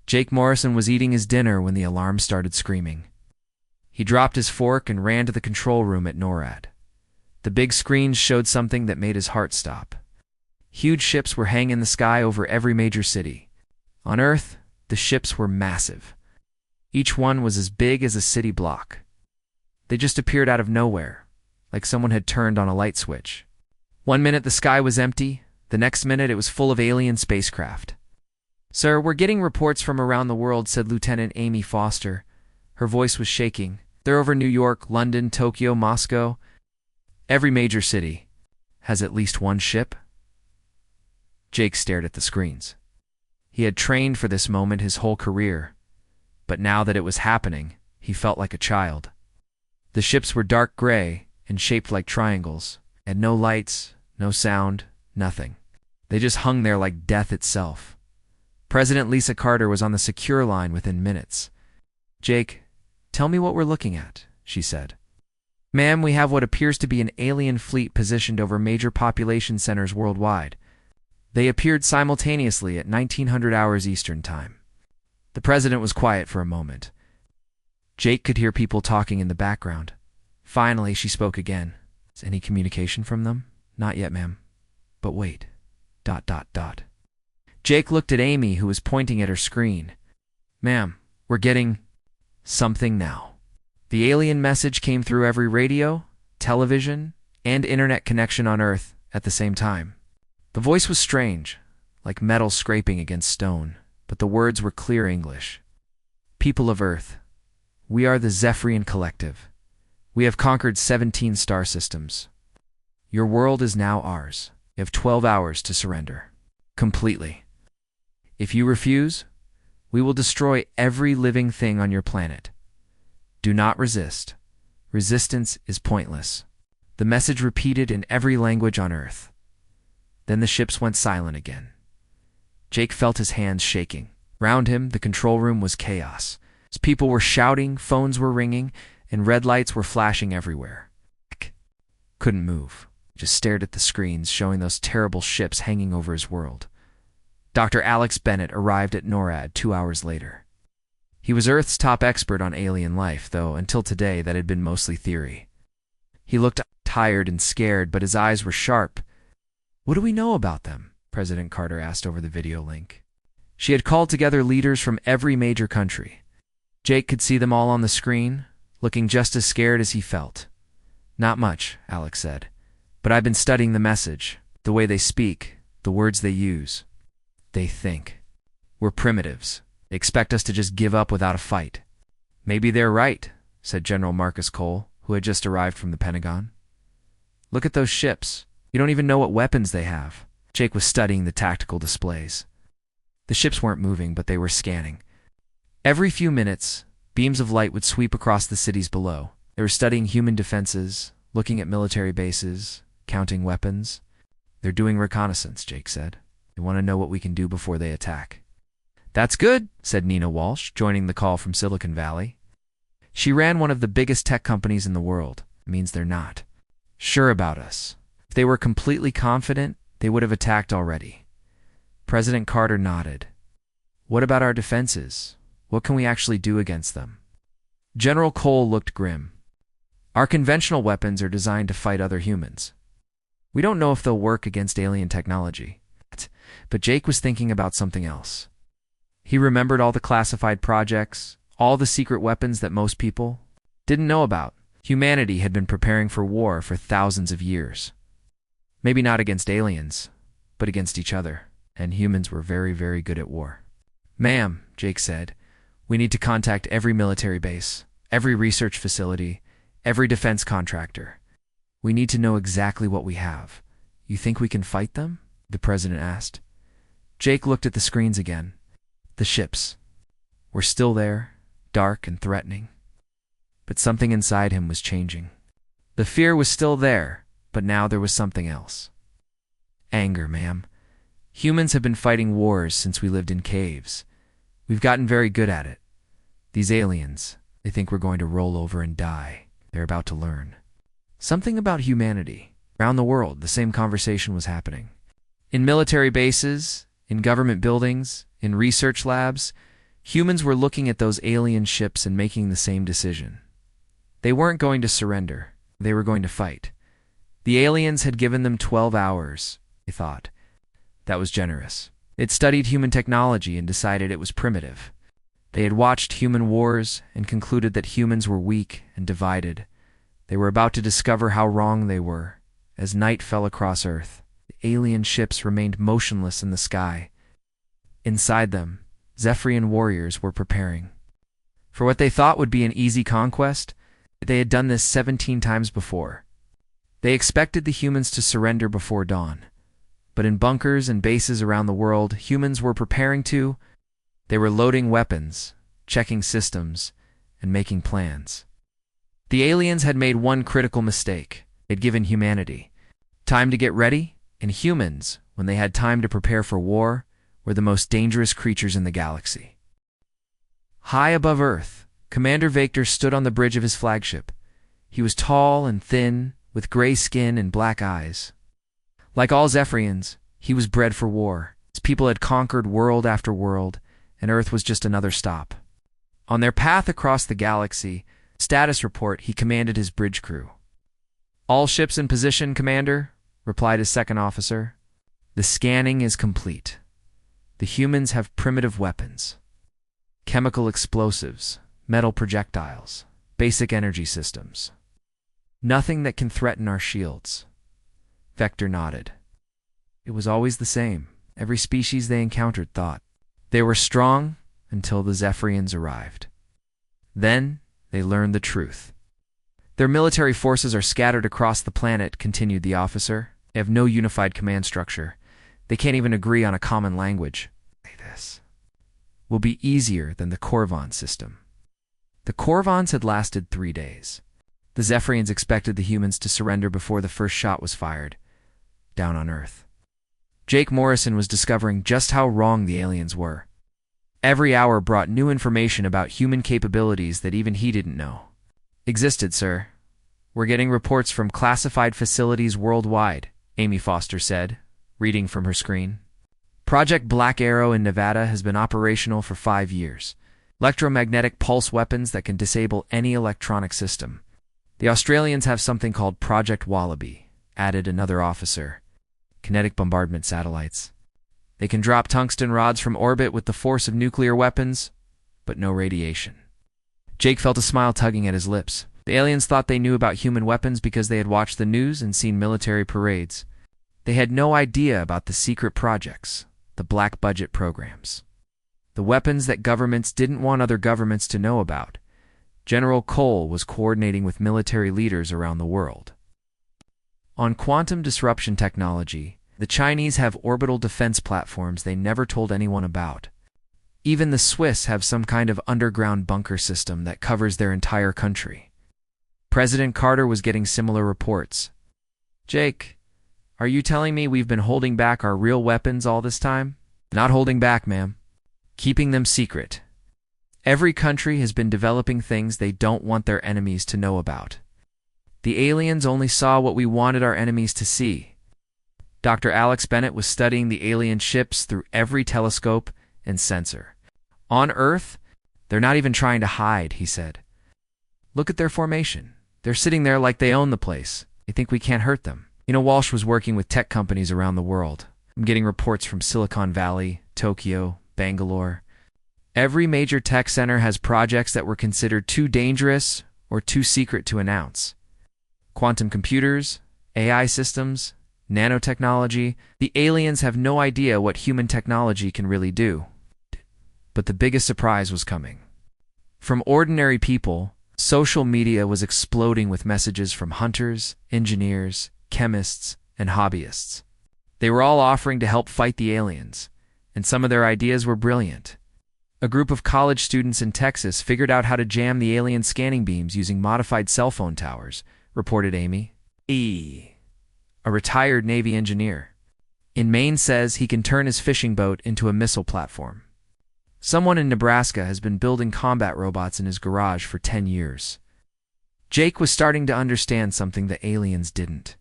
Jake Morrison was eating his dinner when the alarm started screaming. He dropped his fork and ran to the control room at NORAD. The big screens showed something that made his heart stop. Huge ships were hanging in the sky over every major city. On Earth, the ships were massive. Each one was as big as a city block. They just appeared out of nowhere, like someone had turned on a light switch. One minute the sky was empty, the next minute it was full of alien spacecraft. "Sir, we're getting reports from around the world," said Lieutenant Amy Foster. Her voice was shaking. "They're over New York, London, Tokyo, Moscow. Every major city has at least one ship." Jake stared at the screens. He had trained for this moment his whole career, but now that it was happening, he felt like a child. The ships were dark gray and shaped like triangles, and no lights, no sound, nothing. They just hung there like death itself. President Lisa Carter was on the secure line within minutes. "Jake, tell me what we're looking at," she said. "Ma'am, we have what appears to be an alien fleet positioned over major population centers worldwide. They appeared simultaneously at 1900 hours Eastern Time." The president was quiet for a moment. Jake could hear people talking in the background. Finally, she spoke again. "Is any communication from them?" "Not yet, ma'am. But wait. ... Jake looked at Amy, who was pointing at her screen. "Ma'am, we're getting something now." The alien message came through every radio, television, and internet connection on Earth at the same time. The voice was strange, like metal scraping against stone, but the words were clear English. "People of Earth, we are the Zephyrian Collective. We have conquered 17 star systems. Your world is now ours. You have 12 hours to surrender. Completely. If you refuse, we will destroy every living thing on your planet. Do not resist. Resistance is pointless." The message repeated in every language on Earth. Then the ships went silent again. Jake felt his hands shaking. Round him, the control room was chaos. People were shouting, phones were ringing, and red lights were flashing everywhere. Couldn't move. Just stared at the screens showing those terrible ships hanging over his world. Dr. Alex Bennett arrived at NORAD 2 hours later. He was Earth's top expert on alien life, though until today that had been mostly theory. He looked tired and scared, but his eyes were sharp. "What do we know about them?" President Carter asked over the video link. She had called together leaders from every major country. Jake could see them all on the screen, looking just as scared as he felt. "Not much," Alex said. "But I've been studying the message, the way they speak, the words they use. They think. We're primitives. They expect us to just give up without a fight." "Maybe they're right," said General Marcus Cole, who had just arrived from the Pentagon. "Look at those ships. You don't even know what weapons they have." Jake was studying the tactical displays. The ships weren't moving, but they were scanning. Every few minutes, beams of light would sweep across the cities below. They were studying human defenses, looking at military bases, counting weapons. "They're doing reconnaissance," Jake said. "They want to know what we can do before they attack." "That's good," said Nina Walsh, joining the call from Silicon Valley. She ran one of the biggest tech companies in the world. It means they're not sure about us. If they were completely confident, they would have attacked already. President Carter nodded. "What about our defenses? What can we actually do against them?" General Cole looked grim. "Our conventional weapons are designed to fight other humans. We don't know if they'll work against alien technology." But Jake was thinking about something else. He remembered all the classified projects, all the secret weapons that most people didn't know about. Humanity had been preparing for war for thousands of years. Maybe not against aliens, but against each other. And humans were very, very good at war. "Ma'am," Jake said, "we need to contact every military base, every research facility, every defense contractor. We need to know exactly what we have. You think we can fight them?" the president asked. Jake looked at the screens again. The ships were still there, dark and threatening. But something inside him was changing. The fear was still there, but now there was something else. "Anger, ma'am. Humans have been fighting wars since we lived in caves. We've gotten very good at it. These aliens, they think we're going to roll over and die. They're about to learn something about humanity." Around the world, the same conversation was happening. In military bases, in government buildings, in research labs, Humans were looking at those alien ships and making the same decision. They weren't going to surrender. They were going to fight. The aliens had given them 12 hours, they thought. That was generous. They'd studied human technology and decided it was primitive. They had watched human wars and concluded that humans were weak and divided. They were about to discover how wrong they were. As night fell across Earth, the alien ships remained motionless in the sky. Inside them, Zephyrian warriors were preparing. For what they thought would be an easy conquest, they had done this 17 times before. They expected the humans to surrender before dawn. But in bunkers and bases around the world, humans were preparing to. They were loading weapons, checking systems, and making plans. The aliens had made one critical mistake. They'd given humanity time to get ready, and humans, when they had time to prepare for war, were the most dangerous creatures in the galaxy. High above Earth, Commander Vector stood on the bridge of his flagship. He was tall and thin, with gray skin and black eyes. Like all Zephyrians, he was bred for war. His people had conquered world after world, and Earth was just another stop. On their path across the galaxy, status report, he commanded his bridge crew. "All ships in position, Commander," replied his second officer. "The scanning is complete. The humans have primitive weapons. Chemical explosives, metal projectiles, basic energy systems. Nothing that can threaten our shields." Vector nodded. It was always the same. Every species they encountered thought. They were strong until the Zephyrians arrived. Then they learned the truth. "Their military forces are scattered across the planet," continued the officer. "They have no unified command structure. They can't even agree on a common language. This will be easier than the Corvon system." The Corvons had lasted 3 days. The Zephyrians expected the humans to surrender before the first shot was fired, down on Earth. Jake Morrison was discovering just how wrong the aliens were. Every hour brought new information about human capabilities that even he didn't know existed, sir. "We're getting reports from classified facilities worldwide," Amy Foster said, reading from her screen. "Project Black Arrow in Nevada has been operational for 5 years. Electromagnetic pulse weapons that can disable any electronic system. The Australians have something called Project Wallaby," added another officer. "Kinetic bombardment satellites. They can drop tungsten rods from orbit with the force of nuclear weapons, but no radiation." Jake felt a smile tugging at his lips. The aliens thought they knew about human weapons because they had watched the news and seen military parades. They had no idea about the secret projects, the black budget programs. The weapons that governments didn't want other governments to know about. General Cole was coordinating with military leaders around the world. On quantum disruption technology, the Chinese have orbital defense platforms they never told anyone about. Even the Swiss have some kind of underground bunker system that covers their entire country. President Carter was getting similar reports. "Jake, are you telling me we've been holding back our real weapons all this time?" "Not holding back, ma'am. Keeping them secret. Every country has been developing things they don't want their enemies to know about. The aliens only saw what we wanted our enemies to see." Dr. Alex Bennett was studying the alien ships through every telescope and sensor. "On Earth, they're not even trying to hide," he said. "Look at their formation. They're sitting there like they own the place. They think we can't hurt them." Walsh was working with tech companies around the world. I'm getting reports from Silicon Valley, Tokyo, Bangalore. Every major tech center has projects that were considered too dangerous or too secret to announce. Quantum computers, AI systems, nanotechnology. The aliens have no idea what human technology can really do. But the biggest surprise was coming. From ordinary people, social media was exploding with messages from hunters, engineers, chemists, and hobbyists. They were all offering to help fight the aliens, and some of their ideas were brilliant. A group of college students in Texas figured out how to jam the alien scanning beams using modified cell phone towers, reported Amy. A retired Navy engineer in Maine says he can turn his fishing boat into a missile platform. Someone in Nebraska has been building combat robots in his garage for 10 years. Jake was starting to understand something the aliens didn't.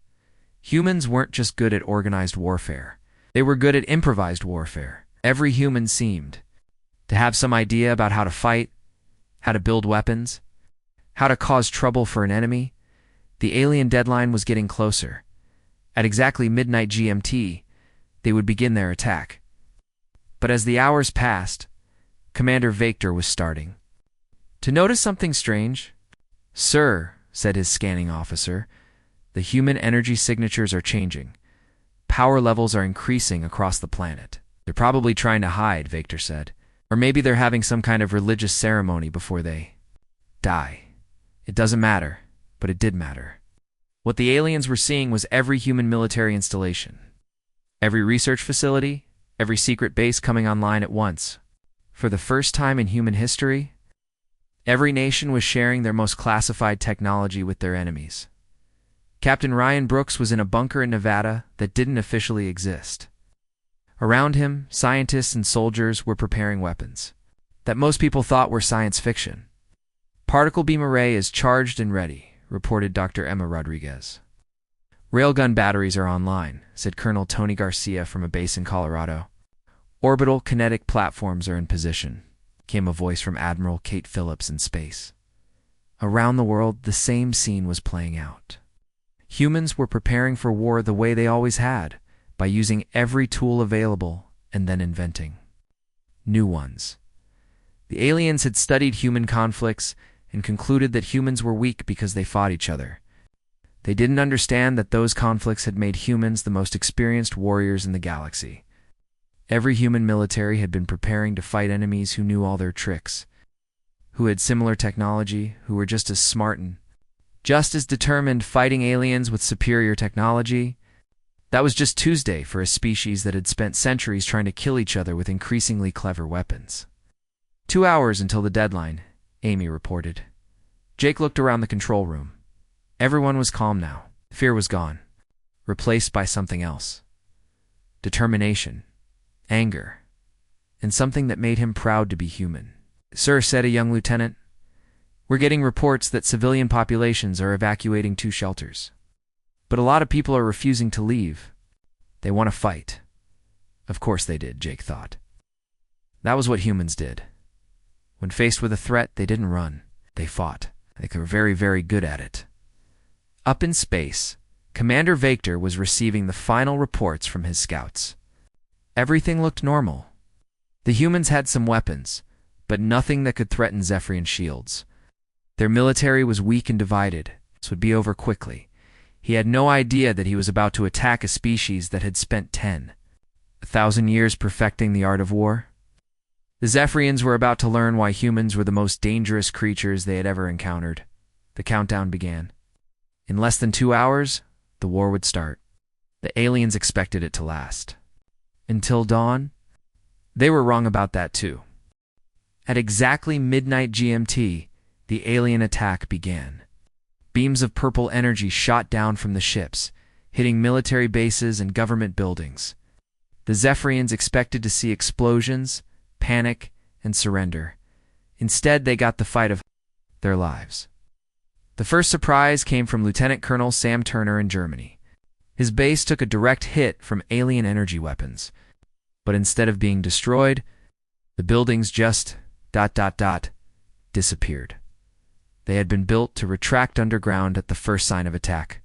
Humans weren't just good at organized warfare. They were good at improvised warfare. Every human seemed to have some idea about how to fight, how to build weapons, how to cause trouble for an enemy. The alien deadline was getting closer. At exactly midnight GMT, they would begin their attack. But as the hours passed, Commander Vector was starting to notice something strange. "Sir," said his scanning officer, "the human energy signatures are changing. Power levels are increasing across the planet." "They're probably trying to hide," Vector said. "Or maybe they're having some kind of religious ceremony before they die." It doesn't matter, but it did matter. What the aliens were seeing was every human military installation, every research facility, every secret base coming online at once. For the first time in human history, every nation was sharing their most classified technology with their enemies. Captain Ryan Brooks was in a bunker in Nevada that didn't officially exist. Around him, scientists and soldiers were preparing weapons that most people thought were science fiction. "Particle beam array is charged and ready," reported Dr. Emma Rodriguez. "Railgun batteries are online," said Colonel Tony Garcia from a base in Colorado. "Orbital kinetic platforms are in position," came a voice from Admiral Kate Phillips in space. Around the world, the same scene was playing out. Humans were preparing for war the way they always had, by using every tool available and then inventing new ones. The aliens had studied human conflicts and concluded that humans were weak because they fought each other. They didn't understand that those conflicts had made humans the most experienced warriors in the galaxy. Every human military had been preparing to fight enemies who knew all their tricks, who had similar technology, who were just as smart and just as determined, fighting aliens with superior technology. That was just Tuesday for a species that had spent centuries trying to kill each other with increasingly clever weapons. 2 hours until the deadline, Amy reported. Jake looked around the control room. Everyone was calm now. Fear was gone, replaced by something else. Determination, anger, and something that made him proud to be human. "Sir," said a young lieutenant, "we're getting reports that civilian populations are evacuating 2 shelters. But a lot of people are refusing to leave. They want to fight." Of course they did, Jake thought. That was what humans did. When faced with a threat, they didn't run. They fought. They were very, very good at it. Up in space, Commander Vector was receiving the final reports from his scouts. Everything looked normal. The humans had some weapons, but nothing that could threaten Zephyrian shields. Their military was weak and divided. This would be over quickly. He had no idea that he was about to attack a species that had spent 10,000 years perfecting the art of war. The Zephyrians were about to learn why humans were the most dangerous creatures they had ever encountered. The countdown began. In less than 2 hours, the war would start. The aliens expected it to last. Until dawn? They were wrong about that too. At exactly midnight GMT, the alien attack began. Beams of purple energy shot down from the ships, hitting military bases and government buildings. The Zephyrians expected to see explosions, panic, and surrender. Instead, they got the fight of their lives. The first surprise came from Lieutenant Colonel Sam Turner in Germany. His base took a direct hit from alien energy weapons. But instead of being destroyed, the buildings just ... disappeared. They had been built to retract underground at the first sign of attack.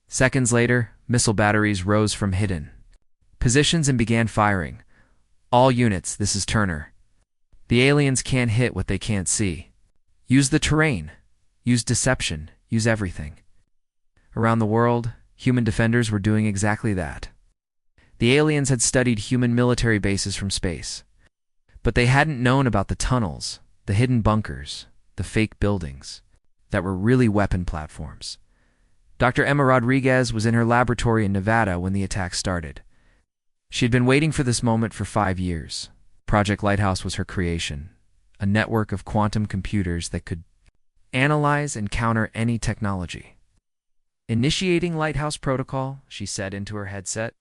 Seconds later, missile batteries rose from hidden positions and began firing. "All units, this is Turner. The aliens can't hit what they can't see. Use the terrain. Use deception. Use everything." Around the world, human defenders were doing exactly that. The aliens had studied human military bases from space. But they hadn't known about the tunnels, the hidden bunkers, the fake buildings that were really weapon platforms. Dr. Emma Rodriguez was in her laboratory in Nevada when the attack started. She had been waiting for this moment for 5 years. Project Lighthouse was her creation, a network of quantum computers that could analyze and counter any technology. "Initiating Lighthouse Protocol," she said into her headset.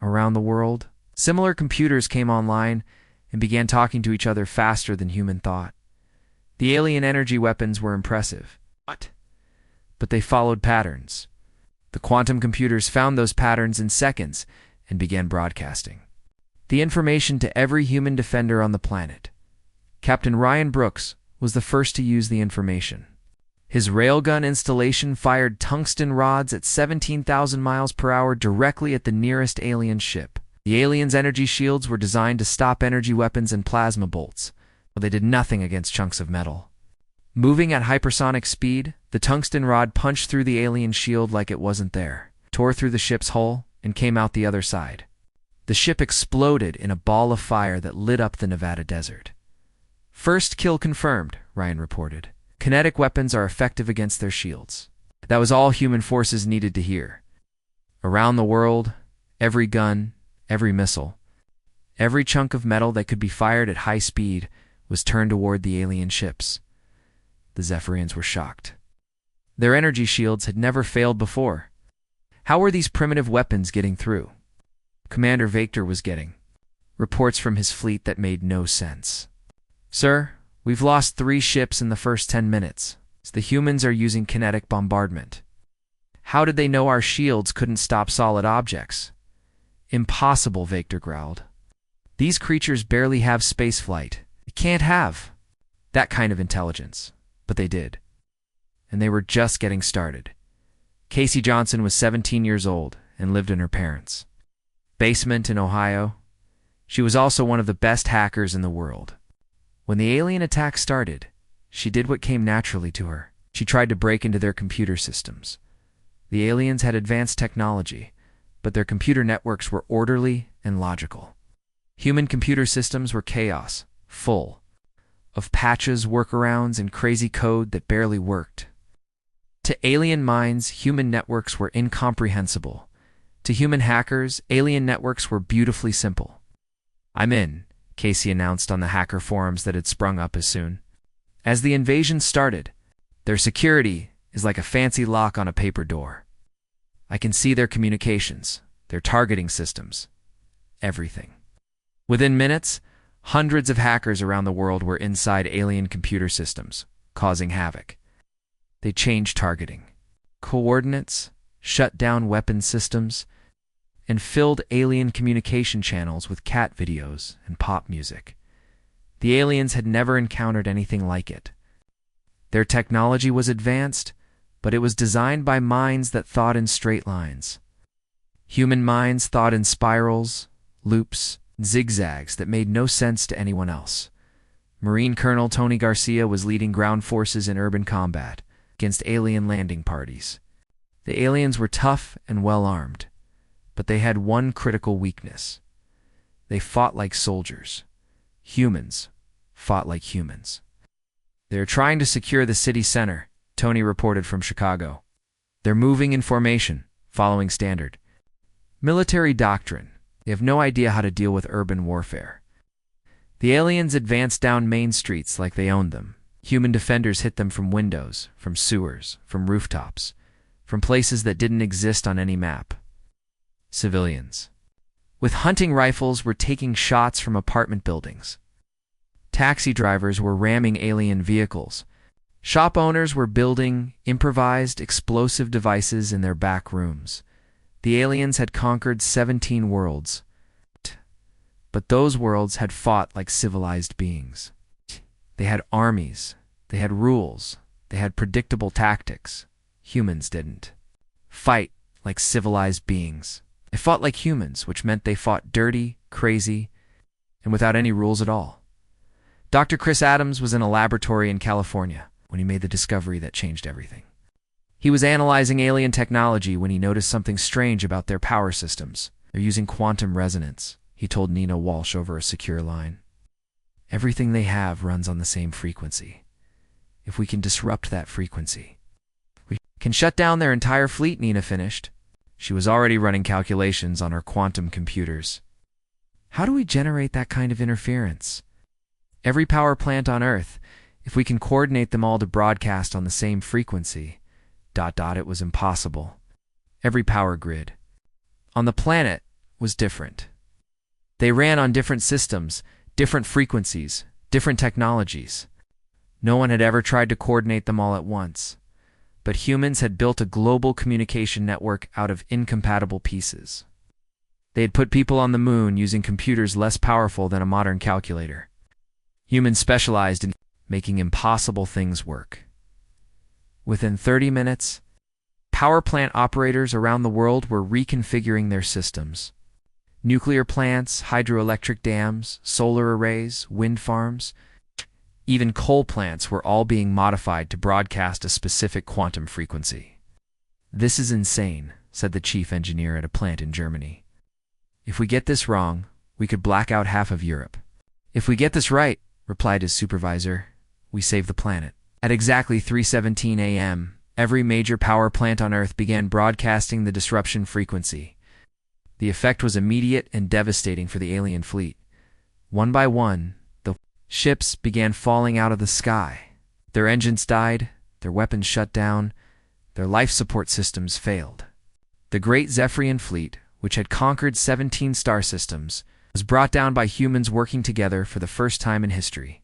Around the world, similar computers came online and began talking to each other faster than human thought. The alien energy weapons were impressive. But they followed patterns. The quantum computers found those patterns in seconds and began broadcasting the information to every human defender on the planet. Captain Ryan Brooks was the first to use the information. His railgun installation fired tungsten rods at 17,000 miles per hour directly at the nearest alien ship. The aliens' energy shields were designed to stop energy weapons and plasma bolts, but they did nothing against chunks of metal. Moving at hypersonic speed, the tungsten rod punched through the alien shield like it wasn't there, tore through the ship's hull, and came out the other side. The ship exploded in a ball of fire that lit up the Nevada desert. "First kill confirmed," Ryan reported. "Kinetic weapons are effective against their shields." That was all human forces needed to hear. Around the world, every gun, every missile, every chunk of metal that could be fired at high speed was turned toward the alien ships. The Zephyrians were shocked. Their energy shields had never failed before. How were these primitive weapons getting through? Commander Vector was getting reports from his fleet that made no sense. "Sir, we've lost 3 ships in the first 10 minutes. The humans are using kinetic bombardment." "How did they know our shields couldn't stop solid objects?" "Impossible," Vector growled. "These creatures barely have spaceflight. They can't have that kind of intelligence." But they did. And they were just getting started. Casey Johnson was 17 years old and lived in her parents' basement in Ohio. She was also one of the best hackers in the world. When the alien attack started, she did what came naturally to her. She tried to break into their computer systems. The aliens had advanced technology, but their computer networks were orderly and logical. Human computer systems were chaos, full of patches, workarounds, and crazy code that barely worked. To alien minds, human networks were incomprehensible. To human hackers, alien networks were beautifully simple. "I'm in," Casey announced on the hacker forums that had sprung up as soon as the invasion started. "Their security is like a fancy lock on a paper door. I can see their communications, their targeting systems, everything." Within minutes, hundreds of hackers around the world were inside alien computer systems, causing havoc. They changed targeting, coordinates, shut down weapon systems, and filled alien communication channels with cat videos and pop music. The aliens had never encountered anything like it. Their technology was advanced, but it was designed by minds that thought in straight lines. Human minds thought in spirals, loops, zigzags that made no sense to anyone else. Marine Colonel Tony Garcia was leading ground forces in urban combat against alien landing parties. The aliens were tough and well-armed, but they had one critical weakness. They fought like soldiers. Humans fought like humans. "They're trying to secure the city center," Tony reported from Chicago. "They're moving in formation, following standard military doctrine. They have no idea how to deal with urban warfare." The aliens advanced down main streets like they owned them. Human defenders hit them from windows, from sewers, from rooftops, from places that didn't exist on any map. Civilians with hunting rifles were taking shots from apartment buildings. Taxi drivers were ramming alien vehicles. Shop owners were building improvised explosive devices in their back rooms. The aliens had conquered 17 worlds, but those worlds had fought like civilized beings. They had armies, they had rules, they had predictable tactics. Humans didn't fight like civilized beings. They fought like humans, which meant they fought dirty, crazy, and without any rules at all. Dr. Chris Adams was in a laboratory in California when he made the discovery that changed everything. He was analyzing alien technology when he noticed something strange about their power systems. "They're using quantum resonance," he told Nina Walsh over a secure line. "Everything they have runs on the same frequency. If we can disrupt that frequency, we can shut down their entire fleet," Nina finished. She was already running calculations on her quantum computers. "How do we generate that kind of interference? Every power plant on Earth, if we can coordinate them all to broadcast on the same frequency, ... It was impossible. Every power grid on the planet was different. They ran on different systems, different frequencies, different technologies. No one had ever tried to coordinate them all at once. But humans had built a global communication network out of incompatible pieces. They had put people on the moon using computers less powerful than a modern calculator. Humans specialized in making impossible things work. Within 30 minutes, power plant operators around the world were reconfiguring their systems. Nuclear plants, hydroelectric dams, solar arrays, wind farms, even coal plants were all being modified to broadcast a specific quantum frequency. "This is insane," said the chief engineer at a plant in Germany. "If we get this wrong, we could black out half of Europe." "If we get this right," replied his supervisor, "we save the planet." At exactly 3:17 a.m., every major power plant on Earth began broadcasting the disruption frequency. The effect was immediate and devastating for the alien fleet. One by one, the ships began falling out of the sky. Their engines died, their weapons shut down, their life support systems failed. The great Zephyrian fleet, which had conquered 17 star systems, was brought down by humans working together for the first time in history.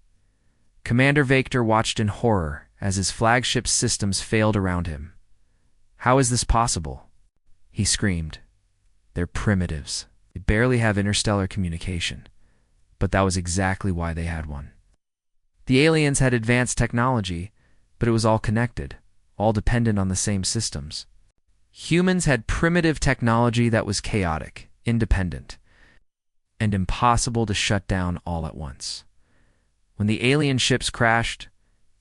Commander Vector watched in horror as his flagship's systems failed around him. "How is this possible?" he screamed. "They're primitives. They barely have interstellar communication." But that was exactly why they had one. The aliens had advanced technology, but it was all connected, all dependent on the same systems. Humans had primitive technology that was chaotic, independent, and impossible to shut down all at once. When the alien ships crashed,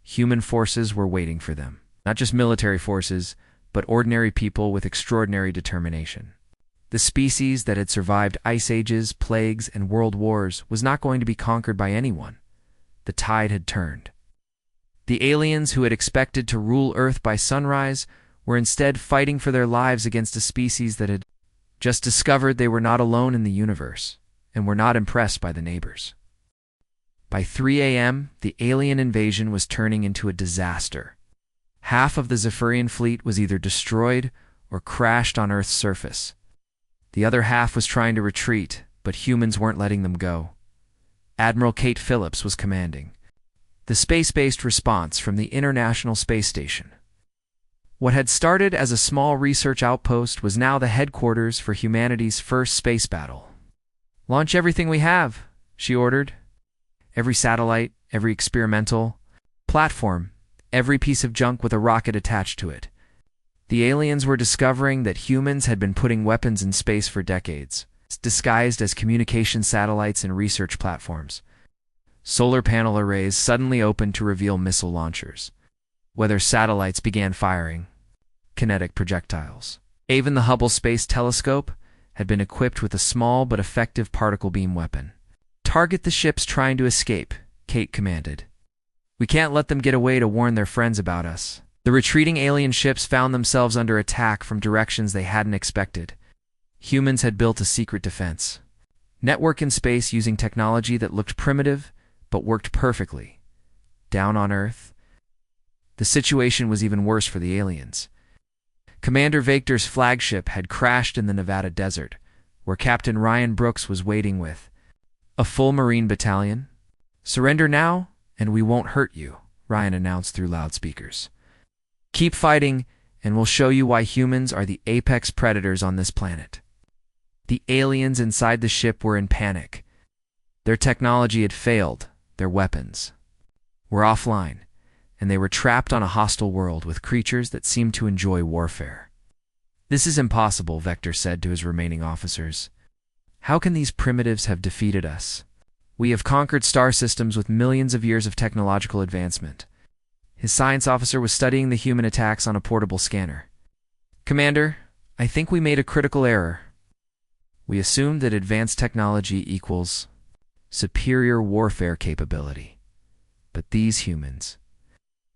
human forces were waiting for them. Not just military forces, but ordinary people with extraordinary determination. The species that had survived ice ages, plagues, and world wars was not going to be conquered by anyone. The tide had turned. The aliens who had expected to rule Earth by sunrise were instead fighting for their lives against a species that had just discovered they were not alone in the universe and were not impressed by the neighbors. By 3 a.m., the alien invasion was turning into a disaster. Half of the Zephyrian fleet was either destroyed or crashed on Earth's surface. The other half was trying to retreat, but humans weren't letting them go. Admiral Kate Phillips was commanding the space-based response from the International Space Station. What had started as a small research outpost was now the headquarters for humanity's first space battle. "Launch everything we have," she ordered. Every satellite, every experimental platform, every piece of junk with a rocket attached to it. The aliens were discovering that humans had been putting weapons in space for decades, disguised as communication satellites and research platforms. Solar panel arrays suddenly opened to reveal missile launchers. Whether satellites began firing kinetic projectiles. Even the Hubble Space Telescope had been equipped with a small but effective particle beam weapon. "Target the ships trying to escape," Kate commanded. "We can't let them get away to warn their friends about us." The retreating alien ships found themselves under attack from directions they hadn't expected. Humans had built a secret defense. Network in space using technology that looked primitive but worked perfectly. Down on Earth, the situation was even worse for the aliens. Commander Vector's flagship had crashed in the Nevada desert, where Captain Ryan Brooks was waiting with a full Marine battalion. "Surrender now, and we won't hurt you," Ryan announced through loudspeakers. "Keep fighting, and we'll show you why humans are the apex predators on this planet." The aliens inside the ship were in panic. Their technology had failed, their weapons were offline, and they were trapped on a hostile world with creatures that seemed to enjoy warfare. "This is impossible," Vector said to his remaining officers. "How can these primitives have defeated us? We have conquered star systems with millions of years of technological advancement." His science officer was studying the human attacks on a portable scanner. "Commander, I think we made a critical error. We assumed that advanced technology equals superior warfare capability. But these humans,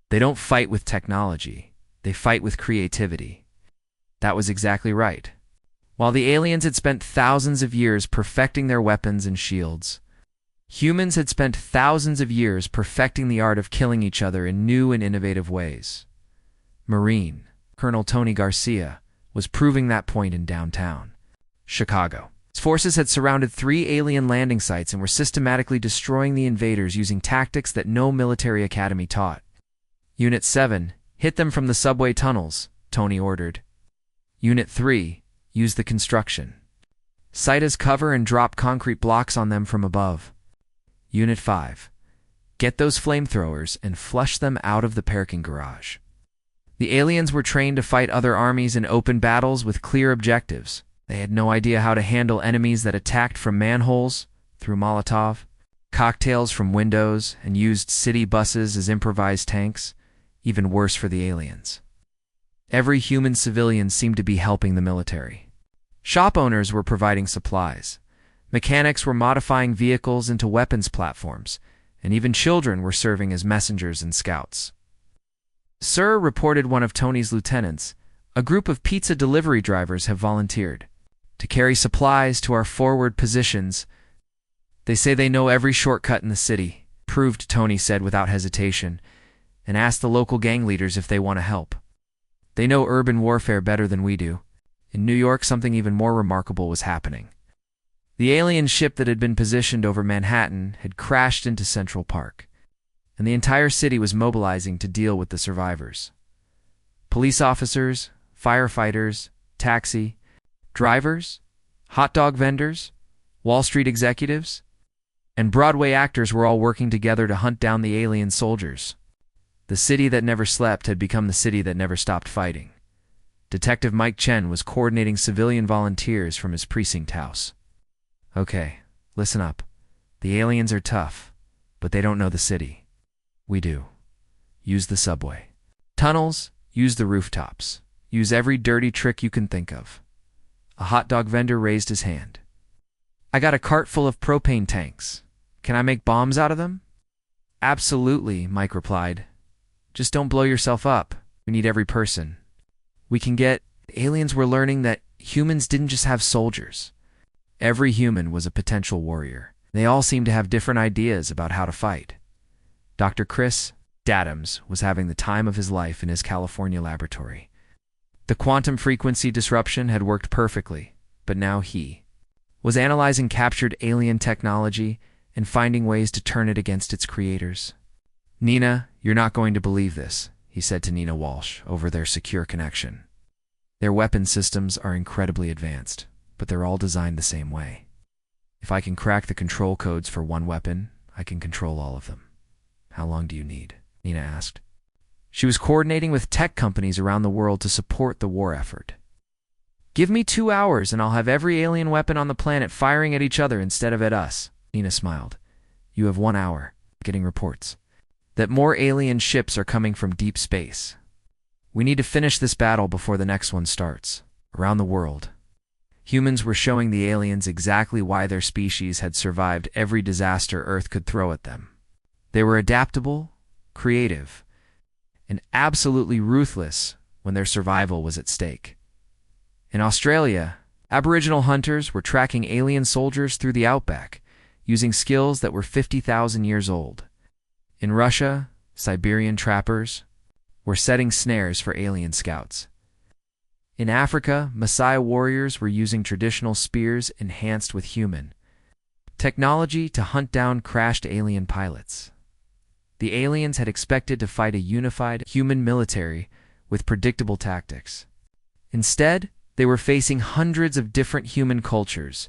they don't fight with technology, they fight with creativity." That was exactly right. While the aliens had spent thousands of years perfecting their weapons and shields, humans had spent thousands of years perfecting the art of killing each other in new and innovative ways. Marine Colonel Tony Garcia was proving that point in downtown Chicago. His forces had surrounded 3 alien landing sites and were systematically destroying the invaders using tactics that no military academy taught. "Unit 7, hit them from the subway tunnels," Tony ordered. "Unit 3, use the construction site as cover and drop concrete blocks on them from above. Unit 5, Get those flamethrowers and flush them out of the parking garage. The aliens were trained to fight other armies in open battles with clear objectives. They had no idea how to handle enemies that attacked from manholes, threw Molotov cocktails from windows, and used city buses as improvised tanks. Even worse for the aliens. Every human civilian seemed to be helping the military. Shop owners were providing supplies. Mechanics were modifying vehicles into weapons platforms, and even children were serving as messengers and scouts. "Sir," reported one of Tony's lieutenants, "a group of pizza delivery drivers have volunteered to carry supplies to our forward positions. They say they know every shortcut in the city," proved, Tony said without hesitation, and asked the local gang leaders if they want to help. "They know urban warfare better than we do." In New York, something even more remarkable was happening. The alien ship that had been positioned over Manhattan had crashed into Central Park, and the entire city was mobilizing to deal with the survivors. Police officers, firefighters, taxi drivers, hot dog vendors, Wall Street executives, and Broadway actors were all working together to hunt down the alien soldiers. The city that never slept had become the city that never stopped fighting. Detective Mike Chen was coordinating civilian volunteers from his precinct house. "Okay, listen up. The aliens are tough, but they don't know the city. We do. Use the subway. Tunnels, use the rooftops. Use every dirty trick you can think of." A hot dog vendor raised his hand. "I got a cart full of propane tanks. Can I make bombs out of them?" "Absolutely," Mike replied. "Just don't blow yourself up. We need every person we can get." The aliens were learning that humans didn't just have soldiers. Every human was a potential warrior. They all seemed to have different ideas about how to fight. Dr. Chris Dadams was having the time of his life in his California laboratory. The quantum frequency disruption had worked perfectly, but now he was analyzing captured alien technology and finding ways to turn it against its creators. "Nina, you're not going to believe this," he said to Nina Walsh over their secure connection. "Their weapon systems are incredibly advanced, but they're all designed the same way. If I can crack the control codes for one weapon, I can control all of them." "How long do you need?" Nina asked. She was coordinating with tech companies around the world to support the war effort. "Give me 2 hours and I'll have every alien weapon on the planet firing at each other instead of at us." Nina smiled. "You have 1 hour." Getting reports that more alien ships are coming from deep space. "We need to finish this battle before the next one starts." Around the world, humans were showing the aliens exactly why their species had survived every disaster Earth could throw at them. They were adaptable, creative, and absolutely ruthless when their survival was at stake. In Australia, Aboriginal hunters were tracking alien soldiers through the outback, using skills that were 50,000 years old. In Russia, Siberian trappers were setting snares for alien scouts. In Africa, Maasai warriors were using traditional spears enhanced with human technology to hunt down crashed alien pilots. The aliens had expected to fight a unified human military with predictable tactics. Instead, they were facing hundreds of different human cultures,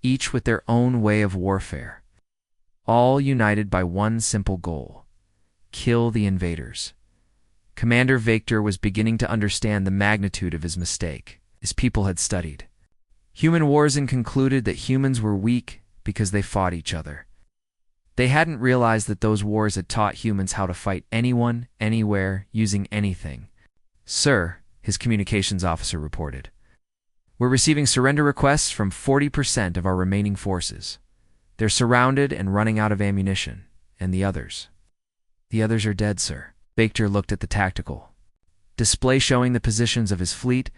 each with their own way of warfare, all united by one simple goal: kill the invaders. Commander Victor was beginning to understand the magnitude of his mistake. His people had studied human wars and concluded that humans were weak because they fought each other. They hadn't realized that those wars had taught humans how to fight anyone, anywhere, using anything. "Sir," his communications officer reported, "we're receiving surrender requests from 40% of our remaining forces. They're surrounded and running out of ammunition. And the others?" "The others are dead, sir." Victor looked at the tactical display showing the positions of his fleet.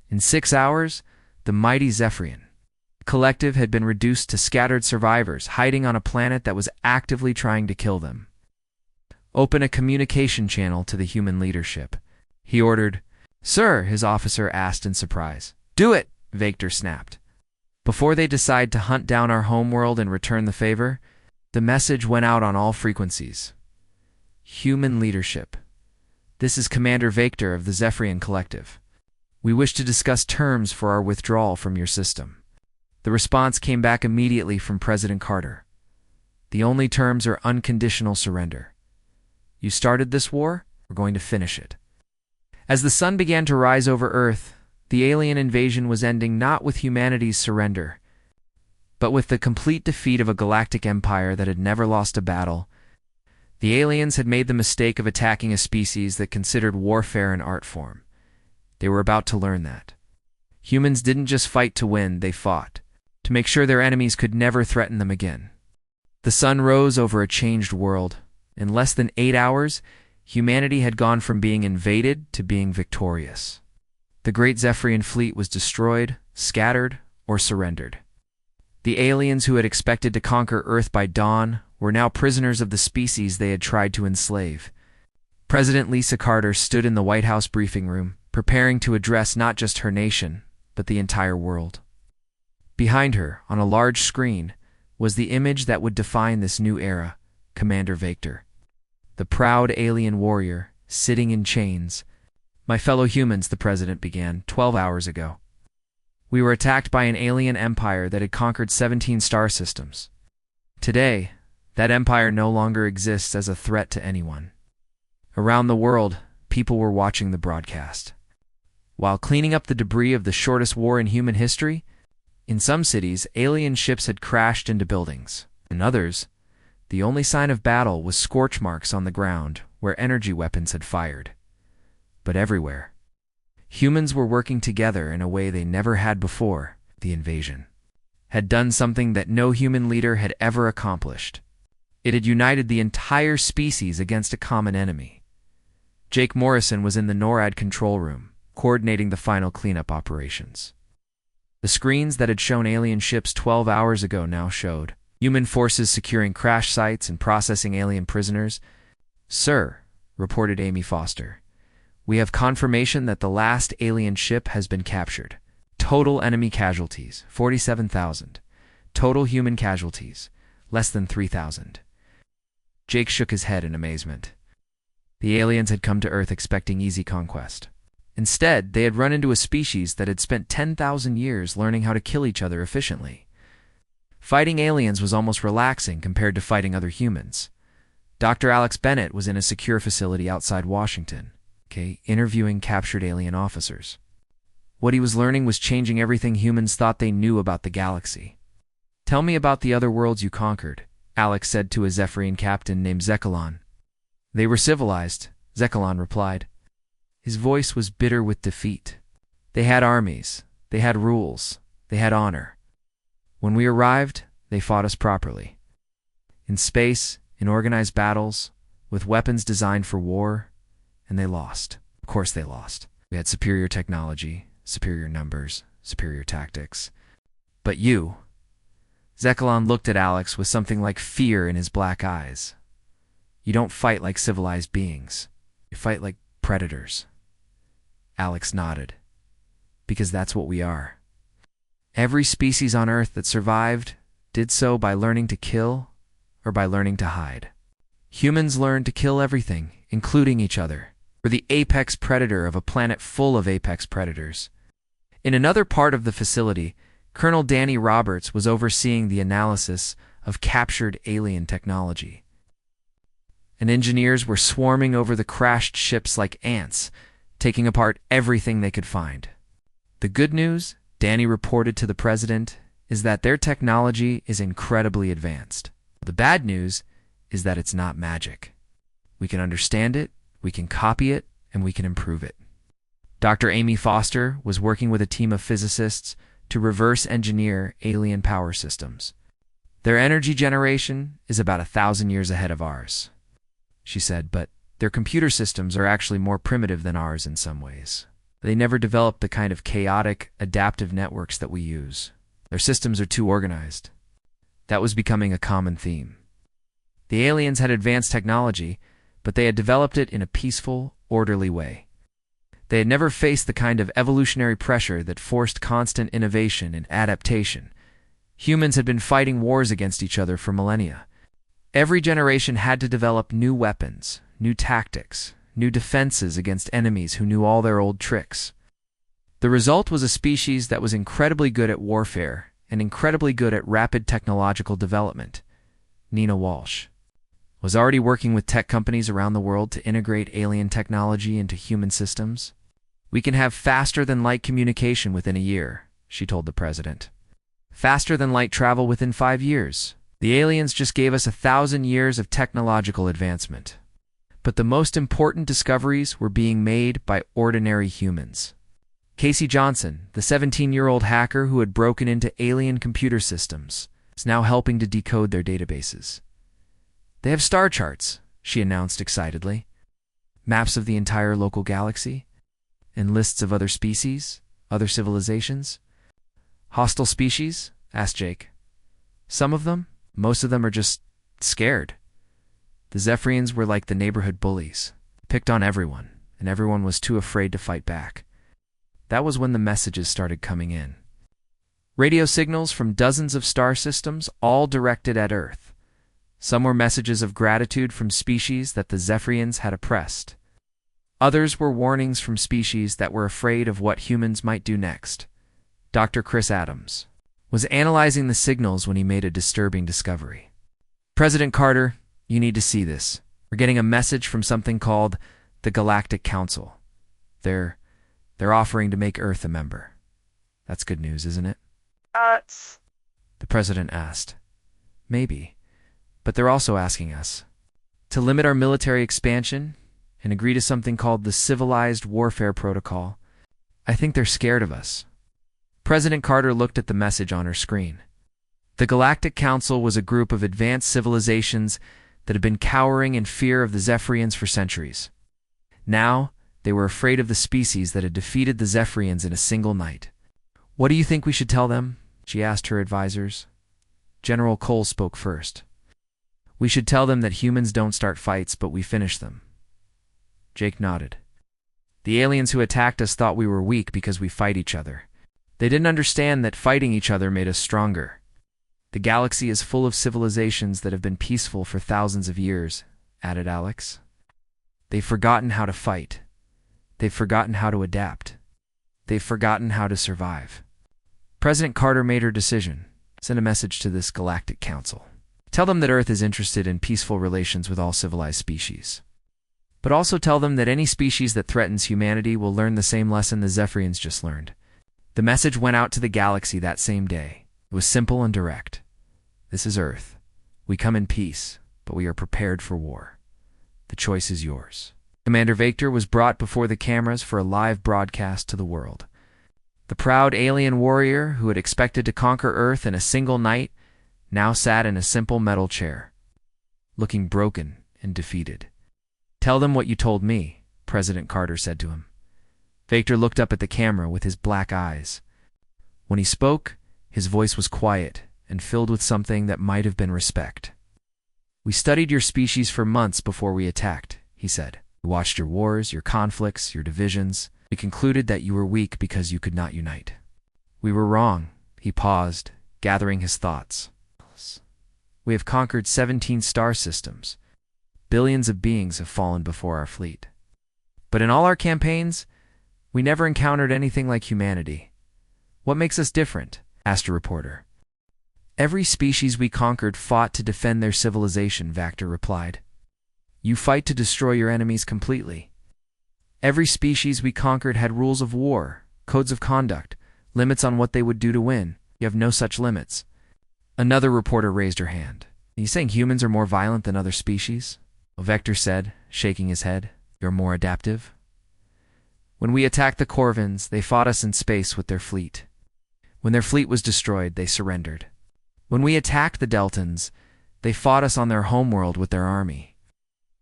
In 6 hours, the mighty Zephyrian collective had been reduced to scattered survivors hiding on a planet that was actively trying to kill them. "Open a communication channel to the human leadership," he ordered. "Sir," his officer asked in surprise. "Do it," Victor snapped. "Before they decide to hunt down our homeworld and return the favor," the message went out on all frequencies. "Human leadership. This is Commander Victor of the Zephyrian Collective. We wish to discuss terms for our withdrawal from your system." The response came back immediately from President Carter. The only terms are unconditional surrender. You started this war, we're going to finish it. As the sun began to rise over Earth, the alien invasion was ending not with humanity's surrender, but with the complete defeat of a galactic empire that had never lost a battle. The aliens had made the mistake of attacking a species that considered warfare an art form. They were about to learn that. Humans didn't just fight to win, they fought to make sure their enemies could never threaten them again. The sun rose over a changed world. In less than 8 hours, humanity had gone from being invaded to being victorious. The great Zephyrian fleet was destroyed, scattered, or surrendered. The aliens who had expected to conquer Earth by dawn were now prisoners of the species they had tried to enslave. President Lisa Carter stood in the White House briefing room, preparing to address not just her nation, but the entire world. Behind her, on a large screen, was the image that would define this new era, Commander Vector. The proud alien warrior, sitting in chains. "My fellow humans," the president began, 12 hours ago. "We were attacked by an alien empire that had conquered 17 star systems. Today, that empire no longer exists as a threat to anyone." Around the world, people were watching the broadcast. While cleaning up the debris of the shortest war in human history, in some cities, alien ships had crashed into buildings. In others, the only sign of battle was scorch marks on the ground where energy weapons had fired. But everywhere, humans were working together in a way they never had before. The invasion had done something that no human leader had ever accomplished. It had united the entire species against a common enemy. Jake Morrison was in the NORAD control room, coordinating the final cleanup operations. The screens that had shown alien ships 12 hours ago now showed human forces securing crash sites and processing alien prisoners. "Sir," reported Amy Foster, "we have confirmation that the last alien ship has been captured. Total enemy casualties, 47,000. Total human casualties, less than 3,000. Jake shook his head in amazement. The aliens had come to Earth expecting easy conquest. Instead, they had run into a species that had spent 10,000 years learning how to kill each other efficiently. Fighting aliens was almost relaxing compared to fighting other humans. Dr. Alex Bennett was in a secure facility outside Washington, interviewing captured alien officers. What he was learning was changing everything humans thought they knew about the galaxy. "Tell me about the other worlds you conquered," Alex said to a Zephyrian captain named Zekalon. "They were civilized," Zekalon replied. His voice was bitter with defeat. "They had armies, they had rules, they had honor. When we arrived, they fought us properly. In space, in organized battles, with weapons designed for war, and they lost. Of course they lost. We had superior technology, superior numbers, superior tactics. But you..." Zekalon looked at Alex with something like fear in his black eyes. "You don't fight like civilized beings. You fight like predators." Alex nodded. "Because that's what we are. Every species on Earth that survived did so by learning to kill or by learning to hide. Humans learned to kill everything, including each other. We're the apex predator of a planet full of apex predators." In another part of the facility, Colonel Danny Roberts was overseeing the analysis of captured alien technology. And engineers were swarming over the crashed ships like ants, taking apart everything they could find. "The good news," Danny reported to the president, "is that their technology is incredibly advanced. The bad news is that it's not magic. We can understand it, we can copy it, and we can improve it." Dr. Amy Foster was working with a team of physicists to reverse engineer alien power systems. "Their energy generation is about 1,000 years ahead of ours," she said, "but their computer systems are actually more primitive than ours in some ways. They never developed the kind of chaotic, adaptive networks that we use. Their systems are too organized." That was becoming a common theme. The aliens had advanced technology, but they had developed it in a peaceful, orderly way. They had never faced the kind of evolutionary pressure that forced constant innovation and adaptation. Humans had been fighting wars against each other for millennia. Every generation had to develop new weapons, new tactics, new defenses against enemies who knew all their old tricks. The result was a species that was incredibly good at warfare and incredibly good at rapid technological development. Nina Walsh, was already working with tech companies around the world to integrate alien technology into human systems. "We can have faster-than-light communication within a year," she told the president. "Faster-than-light travel within 5 years. The aliens just gave us 1,000 years of technological advancement." But the most important discoveries were being made by ordinary humans. Casey Johnson, the 17-year-old hacker who had broken into alien computer systems, is now helping to decode their databases. "They have star charts," she announced excitedly. "Maps of the entire local galaxy, and lists of other species, other civilizations." "Hostile species?" asked Jake. "Some of them. Most of them are just scared. The Zephyrians were like the neighborhood bullies, picked on everyone, and everyone was too afraid to fight back." That was when the messages started coming in. Radio signals from dozens of star systems, all directed at Earth. Some were messages of gratitude from species that the Zephyrians had oppressed. Others were warnings from species that were afraid of what humans might do next. Dr. Chris Adams was analyzing the signals when he made a disturbing discovery. "President Carter, you need to see this. We're getting a message from something called the Galactic Council. They're offering to make Earth a member." "That's good news, isn't it?" The president asked. "Maybe. But they're also asking us to limit our military expansion and agree to something called the Civilized Warfare Protocol. I think they're scared of us." President Carter looked at the message on her screen. The Galactic Council was a group of advanced civilizations that had been cowering in fear of the Zephyrians for centuries. Now, they were afraid of the species that had defeated the Zephyrians in a single night. "What do you think we should tell them?" she asked her advisors. General Cole spoke first. "We should tell them that humans don't start fights, but we finish them." Jake nodded. "The aliens who attacked us thought we were weak because we fight each other. They didn't understand that fighting each other made us stronger. The galaxy is full of civilizations that have been peaceful for thousands of years," added Alex. "They've forgotten how to fight. They've forgotten how to adapt. They've forgotten how to survive." President Carter made her decision. Send a message to this Galactic Council. Tell them that Earth is interested in peaceful relations with all civilized species. But also tell them that any species that threatens humanity will learn the same lesson the Zephyrians just learned. The message went out to the galaxy that same day. It was simple and direct. "This is Earth. We come in peace, but we are prepared for war. The choice is yours." Commander Vector was brought before the cameras for a live broadcast to the world. The proud alien warrior who had expected to conquer Earth in a single night now sat in a simple metal chair, looking broken and defeated. "Tell them what you told me," President Carter said to him. Vector looked up at the camera with his black eyes. When he spoke, his voice was quiet and filled with something that might have been respect. "We studied your species for months before we attacked," he said. "We watched your wars, your conflicts, your divisions. We concluded that you were weak because you could not unite. We were wrong." He paused, gathering his thoughts. "We have conquered 17 star systems. Billions of beings have fallen before our fleet. But in all our campaigns, we never encountered anything like humanity. What makes us different?" asked a reporter. "Every species we conquered fought to defend their civilization," Vector replied. "You fight to destroy your enemies completely. Every species we conquered had rules of war, codes of conduct, limits on what they would do to win. You have no such limits." Another reporter raised her hand. "Are you saying humans are more violent than other species?" Vector said, shaking his head. "You're more adaptive." "When we attacked the Corvins, they fought us in space with their fleet. When their fleet was destroyed, they surrendered. When we attacked the Deltans, they fought us on their homeworld with their army.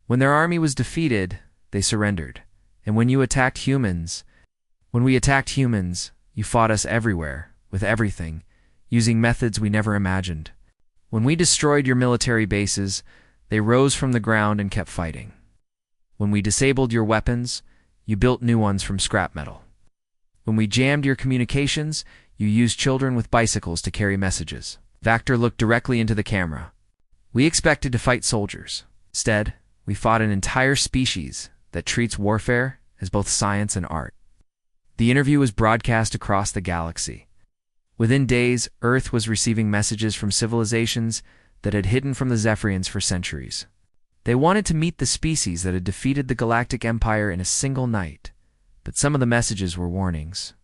When their army was defeated, they surrendered. And when we attacked humans, you fought us everywhere, with everything, using methods we never imagined. When we destroyed your military bases, they rose from the ground and kept fighting. When we disabled your weapons, you built new ones from scrap metal. When we jammed your communications, you used children with bicycles to carry messages." Vector looked directly into the camera. "We expected to fight soldiers. Instead, we fought an entire species that treats warfare as both science and art." The interview was broadcast across the galaxy. Within days, Earth was receiving messages from civilizations that had hidden from the Zephyrians for centuries. They wanted to meet the species that had defeated the Galactic Empire in a single night, but some of the messages were warnings.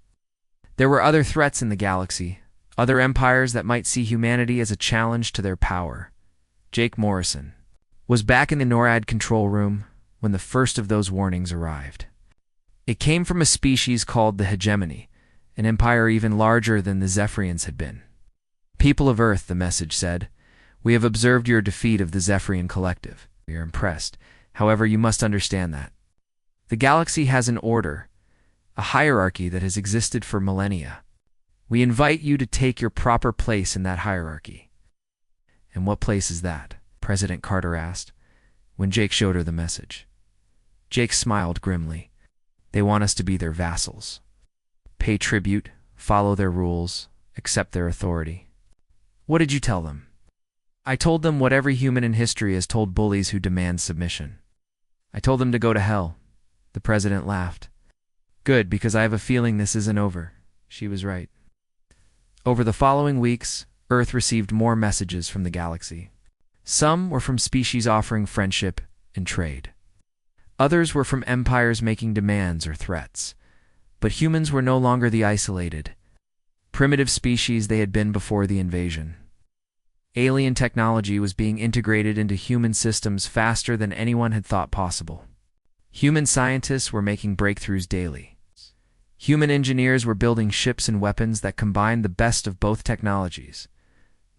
There were other threats in the galaxy, other empires that might see humanity as a challenge to their power. Jake Morrison was back in the NORAD control room when the first of those warnings arrived. It came from a species called the Hegemony, an empire even larger than the Zephyrians had been. "People of Earth," the message said, "we have observed your defeat of the Zephyrian collective. We are impressed. However, you must understand that the galaxy has an order, a hierarchy that has existed for millennia. We invite you to take your proper place in that hierarchy." "And what place is that?" President Carter asked, when Jake showed her the message. Jake smiled grimly. "They want us to be their vassals. Pay tribute, follow their rules, accept their authority." "What did you tell them?" "I told them what every human in history has told bullies who demand submission. I told them to go to hell." The president laughed. "Good, because I have a feeling this isn't over." She was right. Over the following weeks, Earth received more messages from the galaxy. Some were from species offering friendship and trade. Others were from empires making demands or threats. But humans were no longer the isolated, primitive species they had been before the invasion. Alien technology was being integrated into human systems faster than anyone had thought possible. Human scientists were making breakthroughs daily. Human engineers were building ships and weapons that combined the best of both technologies.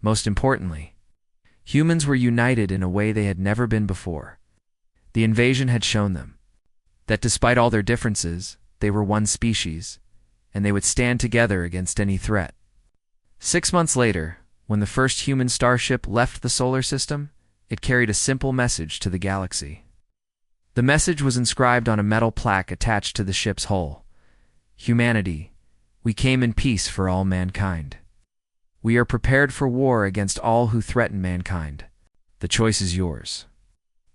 Most importantly, humans were united in a way they had never been before. The invasion had shown them that despite all their differences, they were one species, and they would stand together against any threat. 6 months later, when the first human starship left the solar system, it carried a simple message to the galaxy. The message was inscribed on a metal plaque attached to the ship's hull. "Humanity, we came in peace for all mankind. We are prepared for war against all who threaten mankind. The choice is yours."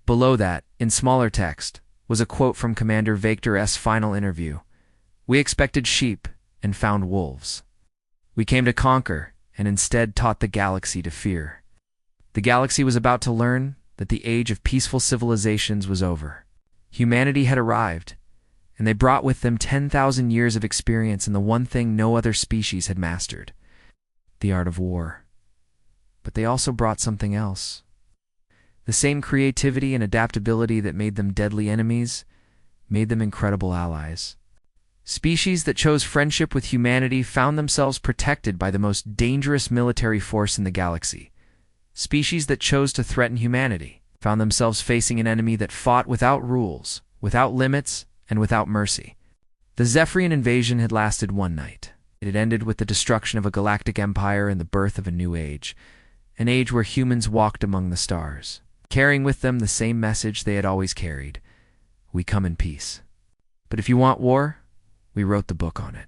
Below that, in smaller text, was a quote from Commander Victor's final interview. "We expected sheep and found wolves. We came to conquer and instead taught the galaxy to fear." The galaxy was about to learn that the age of peaceful civilizations was over. Humanity had arrived, and they brought with them 10,000 years of experience in the one thing no other species had mastered: the art of war. But they also brought something else. The same creativity and adaptability that made them deadly enemies made them incredible allies. Species that chose friendship with humanity found themselves protected by the most dangerous military force in the galaxy. Species that chose to threaten humanity found themselves facing an enemy that fought without rules, without limits, and without mercy. The Zephyrian invasion had lasted one night. It had ended with the destruction of a galactic empire and the birth of a new age, an age where humans walked among the stars, carrying with them the same message they had always carried: "We come in peace. But if you want war, we wrote the book on it."